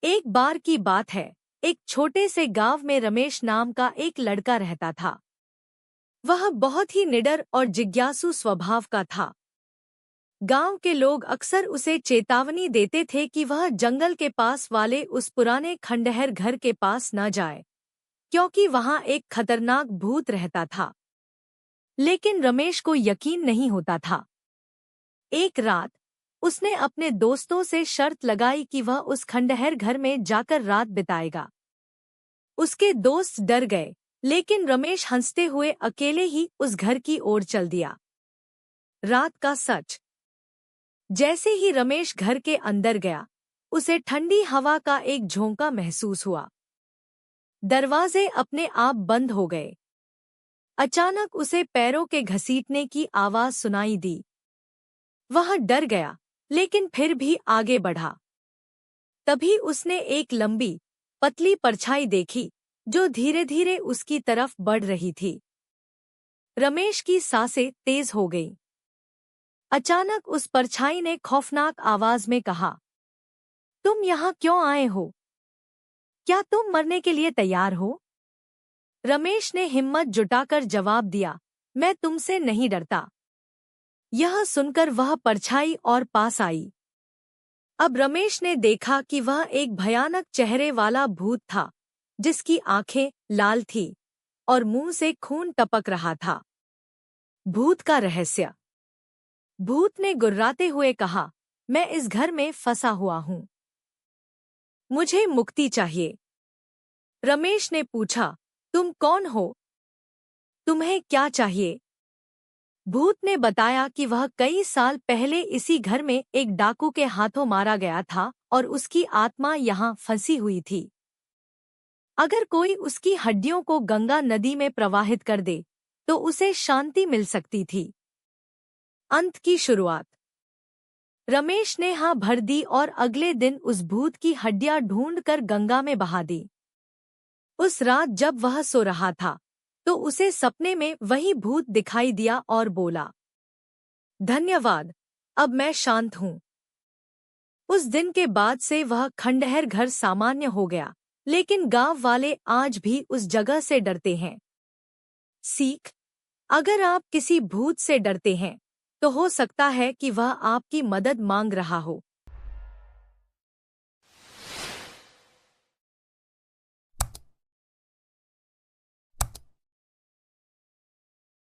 एक बार की बात है, एक छोटे से गांव में रमेश नाम का एक लड़का रहता था। वह बहुत ही निडर और जिज्ञासु स्वभाव का था। गांव के लोग अक्सर उसे चेतावनी देते थे कि वह जंगल के पास वाले उस पुराने खंडहर घर के पास न जाए, क्योंकि वहां एक खतरनाक भूत रहता था। लेकिन रमेश को यकीन नहीं होता था। एक रात उसने अपने दोस्तों से शर्त लगाई कि वह उस खंडहर घर में जाकर रात बिताएगा। उसके दोस्त डर गए, लेकिन रमेश हंसते हुए अकेले ही उस घर की ओर चल दिया। रात का सच। जैसे ही रमेश घर के अंदर गया, उसे ठंडी हवा का एक झोंका महसूस हुआ। दरवाजे अपने आप बंद हो गए। अचानक उसे पैरों के घसीटने की आवाज सुनाई दी। वह डर गया, लेकिन फिर भी आगे बढ़ा। तभी उसने एक लंबी, पतली परछाई देखी, जो धीरे धीरे उसकी तरफ बढ़ रही थी। रमेश की सांसें तेज हो गईं। अचानक उस परछाई ने खौफनाक आवाज में कहा, तुम यहाँ क्यों आए हो? क्या तुम मरने के लिए तैयार हो? रमेश ने हिम्मत जुटाकर जवाब दिया, मैं तुमसे नहीं डरता। यह सुनकर वह परछाई और पास आई। अब रमेश ने देखा कि वह एक भयानक चेहरे वाला भूत था, जिसकी आंखें लाल थीं और मुंह से खून टपक रहा था। भूत का रहस्य। भूत ने गुर्राते हुए कहा, मैं इस घर में फंसा हुआ हूँ। मुझे मुक्ति चाहिए। रमेश ने पूछा, तुम कौन हो? तुम्हें क्या चाहिए? भूत ने बताया कि वह कई साल पहले इसी घर में एक डाकू के हाथों मारा गया था और उसकी आत्मा यहाँ फंसी हुई थी। अगर कोई उसकी हड्डियों को गंगा नदी में प्रवाहित कर दे, तो उसे शांति मिल सकती थी। अंत की शुरुआत। रमेश ने हाँ भर दी और अगले दिन उस भूत की हड्डियां ढूंढकर गंगा में बहा दी। उस रात जब वह सो रहा था, तो उसे सपने में वही भूत दिखाई दिया और बोला, धन्यवाद, अब मैं शांत हूँ। उस दिन के बाद से वह खंडहर घर सामान्य हो गया, लेकिन गांव वाले आज भी उस जगह से डरते हैं। सीख। अगर आप किसी भूत से डरते हैं, तो हो सकता है कि वह आपकी मदद मांग रहा हो,